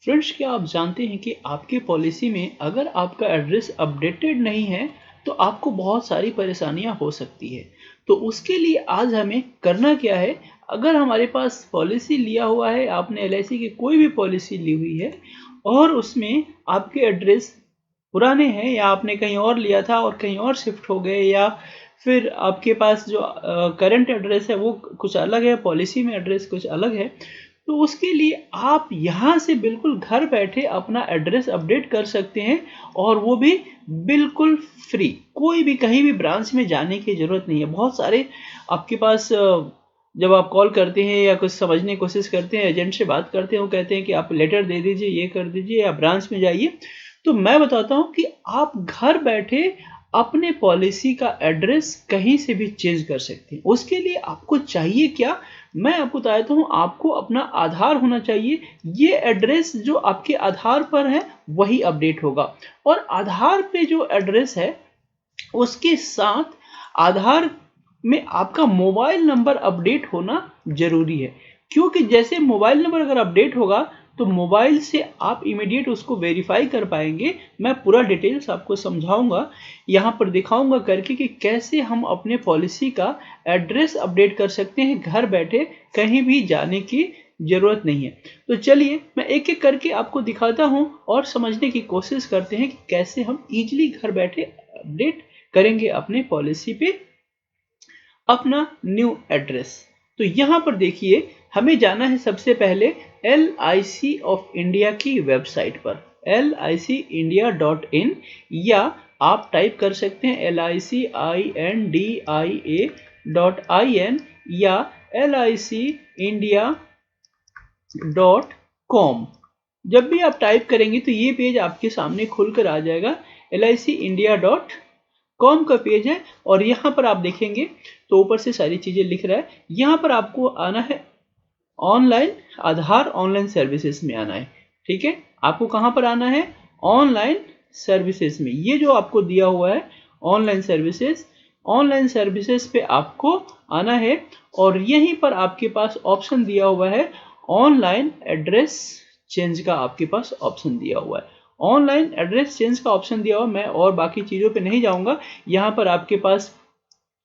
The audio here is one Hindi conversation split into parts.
फ्रेंड्स, क्या आप जानते हैं कि आपके पॉलिसी में अगर आपका एड्रेस अपडेटेड नहीं है तो आपको बहुत सारी परेशानियां हो सकती है। तो उसके लिए आज हमें करना क्या है। अगर हमारे पास पॉलिसी लिया हुआ है, आपने एलआईसी की कोई भी पॉलिसी ली हुई है और उसमें आपके एड्रेस पुराने हैं या आपने कहीं और लिया था और कहीं और शिफ्ट हो गए, या फिर आपके पास जो करंट एड्रेस है वो कुछ अलग है, पॉलिसी में एड्रेस कुछ अलग है, तो उसके लिए आप यहाँ से बिल्कुल घर बैठे अपना एड्रेस अपडेट कर सकते हैं। और वो भी बिल्कुल फ्री, कोई भी कहीं भी ब्रांच में जाने की ज़रूरत नहीं है। बहुत सारे आपके पास जब आप कॉल करते हैं या कुछ समझने की कोशिश करते हैं, एजेंट से बात करते हैं, वो कहते हैं कि आप लेटर दे दीजिए, ये कर दीजिए, या ब्रांच में जाइए। तो मैं बताता हूँ कि आप घर बैठे अपने पॉलिसी का एड्रेस कहीं से भी चेंज कर सकते हैं। उसके लिए आपको चाहिए क्या, मैं आपको बताता हूँ। आपको अपना आधार होना चाहिए। ये एड्रेस जो आपके आधार पर है वही अपडेट होगा, और आधार पे जो एड्रेस है उसके साथ आधार में आपका मोबाइल नंबर अपडेट होना जरूरी है। क्योंकि जैसे मोबाइल नंबर अगर अपडेट होगा तो मोबाइल से आप इमीडिएट उसको वेरीफाई कर पाएंगे। मैं पूरा डिटेल्स आपको समझाऊंगा, यहाँ पर दिखाऊंगा करके कि कैसे हम अपने पॉलिसी का एड्रेस अपडेट कर सकते हैं घर बैठे, कहीं भी जाने की जरूरत नहीं है। तो चलिए मैं एक एक करके आपको दिखाता हूं और समझने की कोशिश करते हैं कि कैसे हम इजीली घर बैठे अपडेट करेंगे अपने पॉलिसी पे अपना न्यू एड्रेस। तो यहाँ पर देखिए, हमें जाना है सबसे पहले LIC ऑफ इंडिया की वेबसाइट पर, licindia.in, या आप टाइप कर सकते हैं LICINDIA.in या LICindia.com। जब भी आप टाइप करेंगे तो ये पेज आपके सामने खुलकर आ जाएगा। LICindia.com का पेज है, और यहाँ पर आप देखेंगे तो ऊपर से सारी चीजें लिख रहा है। यहाँ पर आपको आना है ऑनलाइन आधार ऑनलाइन सर्विसेज में आना है। ठीक है, आपको कहाँ पर आना है, ऑनलाइन सर्विसेज में। ये जो आपको दिया हुआ है ऑनलाइन सर्विसेज, ऑनलाइन सर्विसेज पे आपको आना है, और यहीं पर आपके पास ऑप्शन दिया हुआ है ऑनलाइन एड्रेस चेंज का। आपके पास ऑप्शन दिया हुआ है ऑनलाइन एड्रेस चेंज का ऑप्शन दिया हुआ। मैं और बाकी चीज़ों पे नहीं जाऊंगा। यहाँ पर आपके पास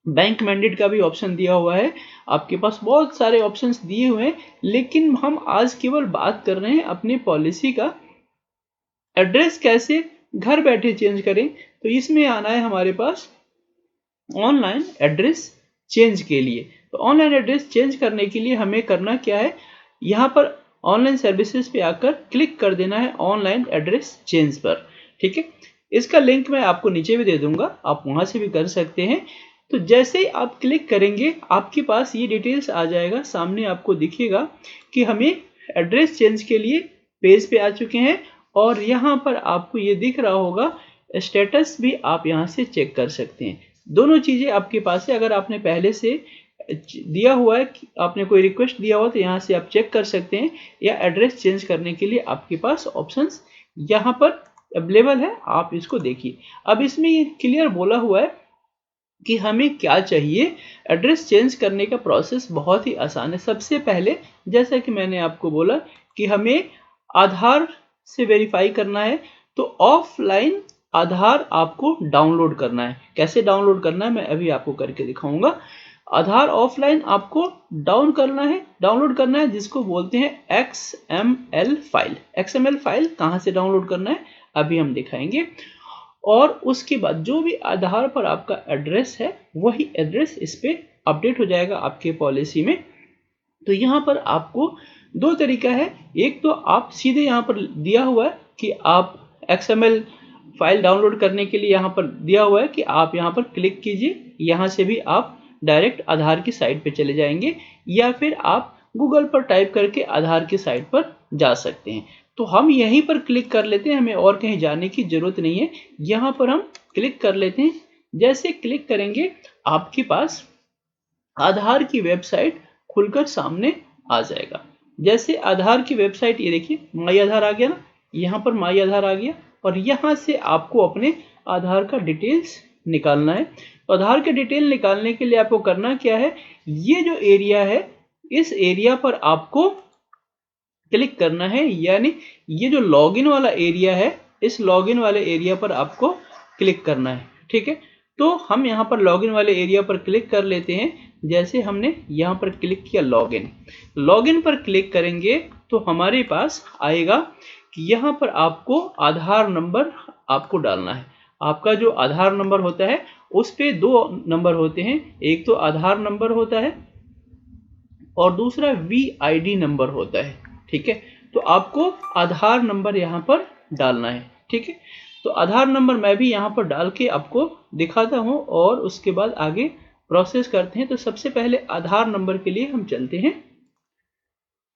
बैंक मैंडेट का भी ऑप्शन दिया हुआ है। आपके पास बहुत सारे ऑप्शंस दिए हुए हैं, लेकिन हम आज केवल बात कर रहे हैं अपनी पॉलिसी का एड्रेस कैसे घर बैठे चेंज करें। तो इसमें आना है हमारे पास ऑनलाइन एड्रेस चेंज के लिए। तो ऑनलाइन एड्रेस चेंज करने के लिए हमें करना क्या है, यहाँ पर ऑनलाइन सर्विसेज पे आकर क्लिक कर देना है ऑनलाइन एड्रेस चेंज पर। ठीक है, इसका लिंक मैं आपको नीचे भी दे दूंगा, आप वहां से भी कर सकते हैं। तो जैसे ही आप क्लिक करेंगे आपके पास ये डिटेल्स आ जाएगा, सामने आपको दिखेगा कि हमें एड्रेस चेंज के लिए पेज पे आ चुके हैं, और यहाँ पर आपको ये दिख रहा होगा स्टेटस भी आप यहाँ से चेक कर सकते हैं। दोनों चीजें आपके पास है। अगर आपने पहले से दिया हुआ है, आपने कोई रिक्वेस्ट दिया हुआ तो यहाँ से आप चेक कर सकते हैं, या एड्रेस चेंज करने के लिए आपके पास ऑप्शंस यहाँ पर अवेलेबल है, आप इसको देखिए। अब इसमें ये क्लियर बोला हुआ है कि हमें क्या चाहिए। एड्रेस चेंज करने का प्रोसेस बहुत ही आसान है। सबसे पहले जैसा कि मैंने आपको बोला कि हमें आधार से वेरीफाई करना है, तो ऑफलाइन आधार आपको डाउनलोड करना है। कैसे डाउनलोड करना है मैं अभी आपको करके दिखाऊंगा। आधार ऑफलाइन आपको डाउनलोड करना है, जिसको बोलते हैं XML फाइल। XML फाइल कहाँ से डाउनलोड करना है अभी हम दिखाएंगे। और उसके बाद जो भी आधार पर आपका एड्रेस है वही एड्रेस इस पे अपडेट हो जाएगा आपके पॉलिसी में। तो यहाँ पर आपको दो तरीका है। एक तो आप सीधे यहाँ पर दिया हुआ है कि आप XML फाइल डाउनलोड करने के लिए यहाँ पर दिया हुआ है कि आप यहाँ पर क्लिक कीजिए, यहाँ से भी आप डायरेक्ट आधार की साइट पे चले जाएंगे, या फिर आप गूगल पर टाइप करके आधार की साइट पर जा सकते हैं। तो हम यहीं पर क्लिक कर लेते हैं, हमें और कहीं जाने की जरूरत नहीं है। यहाँ पर हम क्लिक कर लेते हैं। जैसे क्लिक करेंगे आपके पास आधार की वेबसाइट खुलकर सामने आ जाएगा। जैसे आधार की वेबसाइट, ये देखिए माई आधार आ गया ना, यहाँ पर माई आधार आ गया, और यहाँ से आपको अपने आधार का डिटेल्स निकालना है। तो आधार के डिटेल निकालने के लिए आपको करना क्या है, ये जो एरिया है इस एरिया पर आपको क्लिक करना है, यानी ये जो लॉगिन वाला एरिया है इस लॉगिन वाले एरिया पर आपको क्लिक करना है। ठीक है, तो हम यहाँ पर लॉगिन वाले एरिया पर क्लिक कर लेते हैं। जैसे हमने यहाँ पर क्लिक किया लॉगिन पर क्लिक करेंगे तो हमारे पास आएगा कि यहाँ पर आपको आधार नंबर आपको डालना है। आपका जो आधार नंबर होता है उस पे 2 नंबर होते हैं, एक तो आधार नंबर होता है और दूसरा VID नंबर होता है। ठीक है, तो आपको आधार नंबर यहाँ पर डालना है। ठीक है, तो आधार नंबर मैं भी यहाँ पर डाल के आपको दिखाता हूँ और उसके बाद आगे प्रोसेस करते हैं। तो सबसे पहले आधार नंबर के लिए हम चलते हैं।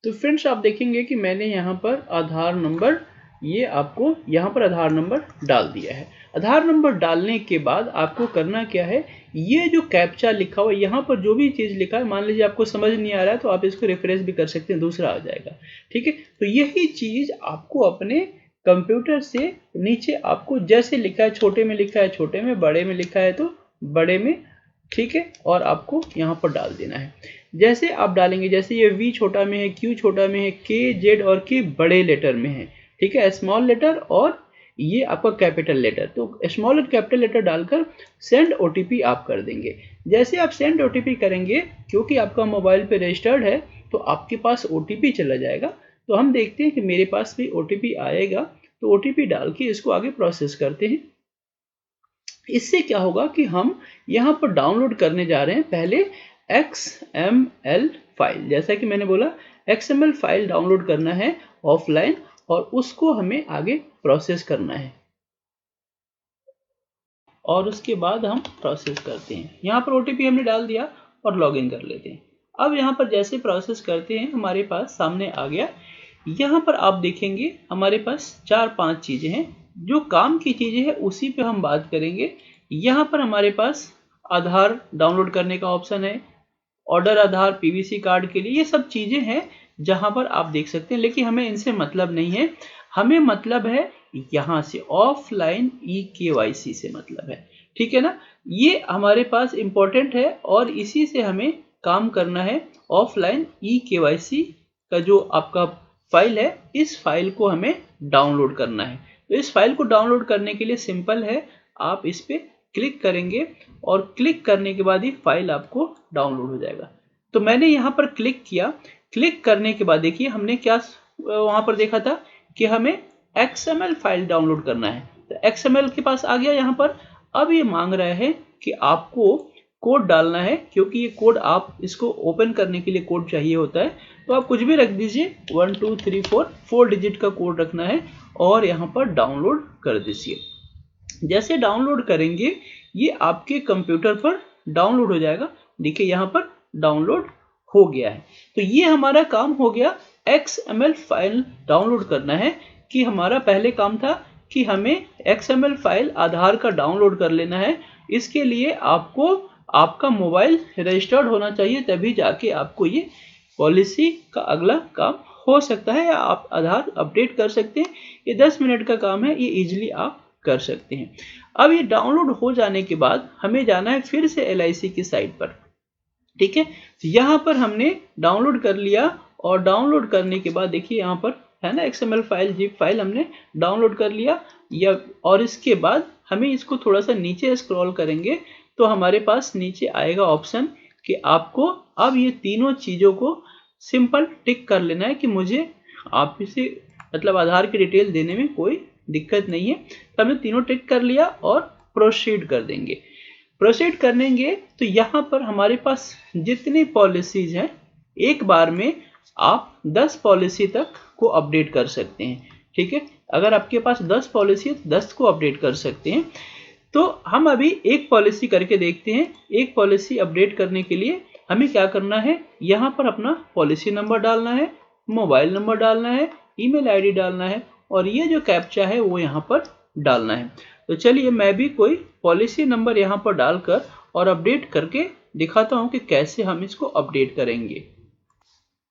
तो फ्रेंड्स आप देखेंगे कि मैंने यहाँ पर आधार नंबर, ये आपको यहाँ पर आधार नंबर डाल दिया है। आधार नंबर डालने के बाद आपको करना क्या है, ये जो कैप्चा लिखा हुआ है यहाँ पर जो भी चीज़ लिखा है, मान लीजिए आपको समझ नहीं आ रहा है तो आप इसको रिफ्रेश भी कर सकते हैं, दूसरा आ जाएगा। ठीक है, तो यही चीज़ आपको अपने कंप्यूटर से नीचे आपको जैसे लिखा है, छोटे में लिखा है छोटे में, बड़े में लिखा है तो बड़े में। ठीक है, और आपको यहाँ पर डाल देना है। जैसे आप डालेंगे, जैसे ये V छोटा में है, Q छोटा में है, K Z और K बड़े लेटर में है। ठीक है, स्मॉल लेटर और ये आपका कैपिटल लेटर, तो स्मॉल और कैपिटल लेटर डालकर सेंड OTP आप कर देंगे। जैसे आप सेंड OTP करेंगे, क्योंकि आपका मोबाइल पे रजिस्टर्ड है तो आपके पास OTP चला जाएगा। तो हम देखते हैं कि मेरे पास भी OTP आएगा, तो OTP डाल के इसको आगे प्रोसेस करते हैं। इससे क्या होगा कि हम यहाँ पर डाउनलोड करने जा रहे हैं पहले XML फाइल। जैसा कि मैंने बोला XML फाइल डाउनलोड करना है ऑफलाइन और उसको हमें आगे प्रोसेस करना है और उसके बाद हम प्रोसेस करते हैं। यहाँ पर OTP हमने डाल दिया और लॉगिन कर लेते हैं। अब यहाँ पर जैसे प्रोसेस करते हैं हमारे पास सामने आ गया। यहाँ पर आप देखेंगे हमारे पास 4-5 चीज़ें हैं, जो काम की चीज़ें हैं उसी पे हम बात करेंगे। यहाँ पर हमारे पास आधार डाउनलोड करने का ऑप्शन है, ऑर्डर आधार PVC कार्ड के लिए, ये सब चीज़ें हैं जहाँ पर आप देख सकते हैं, लेकिन हमें इनसे मतलब नहीं है। हमें मतलब है यहाँ से ऑफलाइन eKYC से मतलब है। ठीक है ना, ये हमारे पास इंपॉर्टेंट है और इसी से हमें काम करना है। ऑफलाइन eKYC का जो आपका फाइल है, इस फाइल को हमें डाउनलोड करना है। तो इस फाइल को डाउनलोड करने के लिए सिंपल है, आप इस पे क्लिक करेंगे और क्लिक करने के बाद ही फाइल आपको डाउनलोड हो जाएगा। तो मैंने यहाँ पर क्लिक किया। क्लिक करने के बाद देखिए हमने क्या वहाँ पर देखा था कि हमें XML फाइल डाउनलोड करना है, तो XML के पास आ गया यहाँ पर। अब ये मांग रहा है कि आपको कोड डालना है, क्योंकि ये कोड आप इसको ओपन करने के लिए कोड चाहिए होता है। तो आप कुछ भी रख दीजिए, 1 2 3 4 डिजिट का कोड रखना है और यहाँ पर डाउनलोड कर दीजिए। जैसे डाउनलोड करेंगे ये आपके कंप्यूटर पर डाउनलोड हो जाएगा। देखिए यहाँ पर डाउनलोड हो गया है। तो ये हमारा काम हो गया, XML फाइल डाउनलोड करना है। कि हमारा पहले काम था कि हमें XML फाइल आधार का डाउनलोड कर लेना है। इसके लिए आपको आपका मोबाइल रजिस्टर्ड होना चाहिए, तभी जाके आपको ये पॉलिसी का अगला काम हो सकता है, या आप आधार अपडेट कर सकते हैं। ये 10 मिनट का काम है, ये इजीली आप कर सकते हैं। अब ये डाउनलोड हो जाने के बाद हमें जाना है फिर से LIC की साइट पर। ठीक है, यहाँ पर हमने डाउनलोड कर लिया और डाउनलोड करने के बाद देखिए यहाँ पर है ना XML फाइल, जिप फाइल हमने डाउनलोड कर लिया या, और इसके बाद हमें इसको थोड़ा सा नीचे स्क्रॉल करेंगे तो हमारे पास नीचे आएगा ऑप्शन कि आपको अब ये तीनों चीज़ों को सिंपल टिक कर लेना है कि मुझे आप इसे मतलब आधार की डिटेल देने में कोई दिक्कत नहीं है। तो हमने तीनों टिक कर लिया और प्रोसीड कर देंगे। प्रोसीड करेंगे तो यहाँ पर हमारे पास जितनी पॉलिसीज हैं, एक बार में आप 10 पॉलिसी तक को अपडेट कर सकते हैं। ठीक है, अगर आपके पास 10 पॉलिसी है तो 10 को अपडेट कर सकते हैं। तो हम अभी एक पॉलिसी करके देखते हैं। एक पॉलिसी अपडेट करने के लिए हमें क्या करना है, यहाँ पर अपना पॉलिसी नंबर डालना है, मोबाइल नंबर डालना है, ईमेल आईडी डालना है और ये जो कैप्चा है वो यहाँ पर डालना है। तो चलिए मैं भी कोई पॉलिसी नंबर यहाँ पर डालकर और अपडेट करके दिखाता हूँ कि कैसे हम इसको अपडेट करेंगे।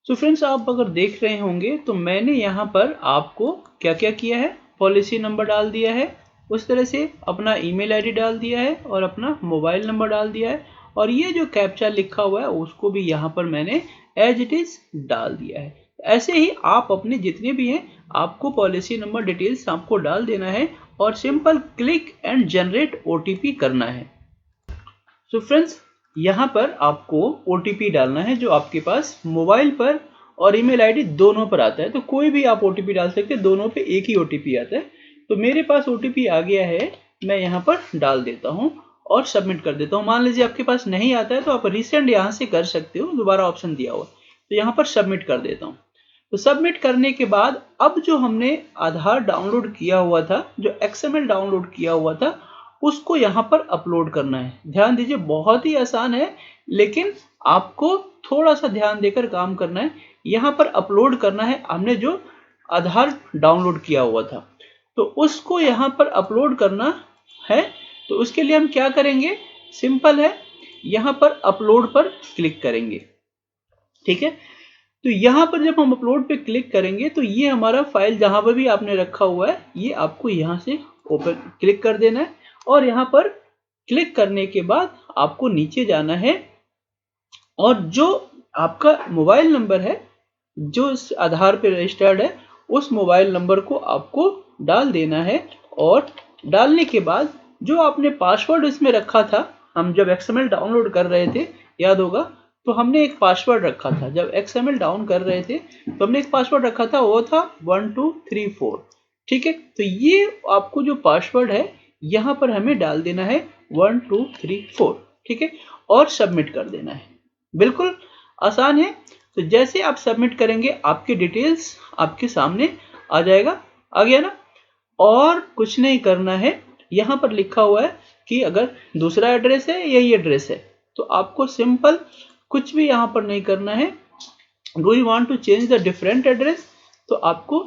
तो फ्रेंड्स आप अगर देख रहे होंगे तो मैंने यहाँ पर आपको क्या क्या किया है, पॉलिसी नंबर डाल दिया है, उस तरह से अपना ईमेल आईडी डाल दिया है और अपना मोबाइल नंबर डाल दिया है, और ये जो कैप्चा लिखा हुआ है उसको भी यहाँ पर मैंने एज इट इज डाल दिया है। ऐसे ही आप अपने जितने भी हैं आपको पॉलिसी नंबर डिटेल्स आपको डाल देना है और simple click and generate OTP करना है। सो फ्रेंड्स, यहाँ पर आपको ओटीपी डालना है जो आपके पास मोबाइल पर और ईमेल आईडी दोनों पर आता है। तो कोई भी आप ओटीपी डाल सकते हैं, दोनों पे एक ही ओटीपी आता है। तो मेरे पास ओटीपी आ गया है, मैं यहाँ पर डाल देता हूँ और सबमिट कर देता हूँ। मान लीजिए आपके पास नहीं आता है तो आप रीसेंड यहाँ से कर सकते हो, दोबारा ऑप्शन दिया हुआ। तो यहाँ पर सबमिट कर देता हूँ। तो सबमिट करने के बाद अब जो हमने आधार डाउनलोड किया हुआ था, जो XML डाउनलोड किया हुआ था, उसको यहाँ पर अपलोड करना है। ध्यान दीजिए, बहुत ही आसान है, लेकिन आपको थोड़ा सा ध्यान देकर काम करना है। यहाँ पर अपलोड करना है हमने जो आधार डाउनलोड किया हुआ था, तो उसको यहाँ पर अपलोड करना है। तो उसके लिए हम क्या करेंगे, सिंपल है, यहाँ पर अपलोड पर क्लिक करेंगे। ठीक है, तो यहाँ पर जब हम अपलोड पे क्लिक करेंगे तो ये हमारा फाइल जहाँ पर भी आपने रखा हुआ है, ये आपको यहाँ से ओपन क्लिक कर देना है। और यहाँ पर क्लिक करने के बाद आपको नीचे जाना है और जो आपका मोबाइल नंबर है जो इस आधार पे रजिस्टर्ड है, उस मोबाइल नंबर को आपको डाल देना है। और डालने के बाद जो आपने पासवर्ड इसमें रखा था, हम जब XML डाउनलोड कर रहे थे, याद होगा, तो हमने एक पासवर्ड रखा था। जब XML डाउन कर रहे थे तो हमने एक पासवर्ड रखा था, वो था 1234। ठीक है, तो ये आपको जो पासवर्ड है यहाँ पर हमें डाल देना है 1234। ठीक है, और सबमिट कर देना है। बिल्कुल आसान है। तो जैसे आप सबमिट करेंगे आपके डिटेल्स आपके सामने आ जाएगा। आ गया ना? और कुछ नहीं करना है। यहाँ पर लिखा हुआ है कि अगर दूसरा एड्रेस है यही एड्रेस है, तो आपको सिंपल कुछ भी यहाँ पर नहीं करना है। Do you want to change the different address, तो आपको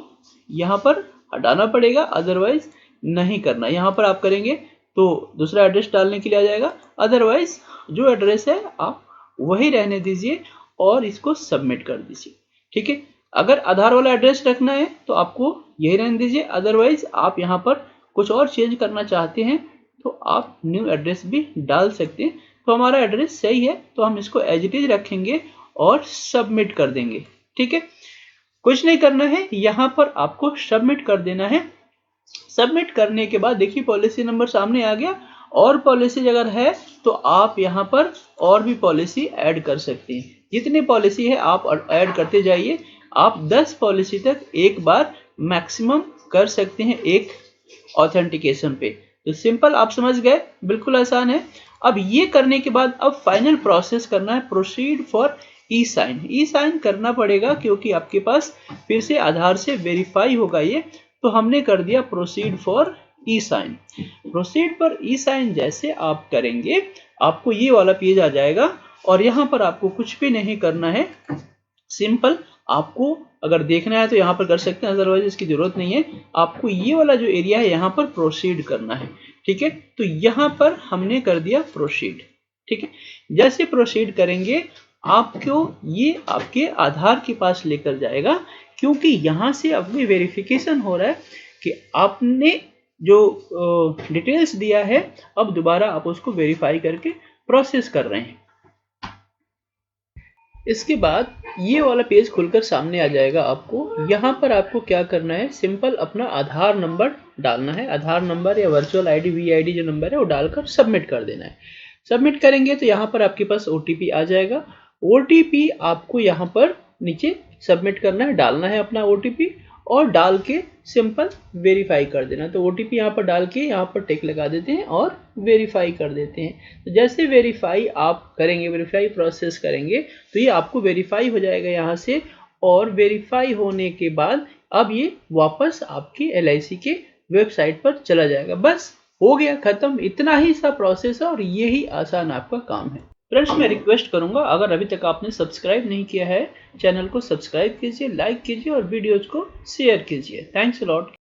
यहाँ पर हटाना पड़ेगा, अदरवाइज नहीं करना। यहाँ पर आप करेंगे तो दूसरा एड्रेस डालने के लिए आ जाएगा, अदरवाइज जो एड्रेस है आप वही रहने दीजिए और इसको सबमिट कर दीजिए। ठीक है, अगर आधार वाला एड्रेस रखना है तो आपको यही रहने दीजिए, अदरवाइज आप यहाँ पर कुछ और चेंज करना चाहते हैं तो आप न्यू एड्रेस भी डाल सकते हैं। तो हमारा एड्रेस सही है तो हम इसको एज इट इज रखेंगे और सबमिट कर देंगे। ठीक है, कुछ नहीं करना है, यहाँ पर आपको सबमिट कर देना है। सबमिट करने के बाद देखिए पॉलिसी नंबर सामने आ गया। और पॉलिसी अगर है तो आप यहाँ पर और भी पॉलिसी ऐड कर सकते हैं। जितनी पॉलिसी है आप ऐड करते जाइए। आप 10 पॉलिसी तक एक बार मैक्सिमम कर सकते हैं एक ऑथेंटिकेशन पे। तो सिंपल, आप समझ गए, बिल्कुल आसान है। अब ये करने के बाद अब फाइनल प्रोसेस करना है, proceed for e sign. E sign करना पड़ेगा क्योंकि आपके पास फिर से आधार से वेरीफाई होगा ये। तो हमने कर दिया proceed for e sign. Proceed पर ई साइन जैसे आप करेंगे आपको ये वाला पेज आ जाएगा और यहाँ पर आपको कुछ भी नहीं करना है। सिंपल, आपको अगर देखना है तो यहाँ पर कर सकते हैं, अदरवाइज इसकी जरूरत नहीं है। आपको ये वाला जो एरिया है यहाँ पर प्रोसीड करना है। ठीक है, तो यहाँ पर हमने कर दिया प्रोसीड। ठीक है, जैसे प्रोसीड करेंगे आपको ये आपके आधार के पास लेकर जाएगा, क्योंकि यहाँ से अभी वेरिफिकेशन हो रहा है कि आपने जो डिटेल्स दिया है अब दोबारा आप उसको वेरीफाई करके प्रोसेस कर रहे हैं। इसके बाद ये वाला पेज खुलकर सामने आ जाएगा आपको। यहाँ पर आपको क्या करना है, सिंपल अपना आधार नंबर डालना है। आधार नंबर या वर्चुअल आईडी VID जो नंबर है वो डालकर सबमिट कर देना है। सबमिट करेंगे तो यहाँ पर आपके पास OTP आ जाएगा। OTP आपको यहाँ पर नीचे सबमिट करना है, डालना है अपना OTP और डाल के सिंपल वेरीफाई कर देना। तो OTP यहाँ पर डाल के यहाँ पर टिक लगा देते हैं और वेरीफाई कर देते हैं। तो जैसे वेरीफाई आप करेंगे, वेरीफाई प्रोसेस करेंगे तो ये आपको वेरीफाई हो जाएगा यहाँ से। और वेरीफाई होने के बाद अब ये वापस आपकी LIC के वेबसाइट पर चला जाएगा। बस हो गया, खत्म। इतना ही सा प्रोसेस है और यही आसान आपका काम है। फ्रेंड्स, मैं रिक्वेस्ट करूंगा अगर अभी तक आपने सब्सक्राइब नहीं किया है चैनल को सब्सक्राइब कीजिए, लाइक कीजिए और वीडियोज को शेयर कीजिए। Thanks a lot.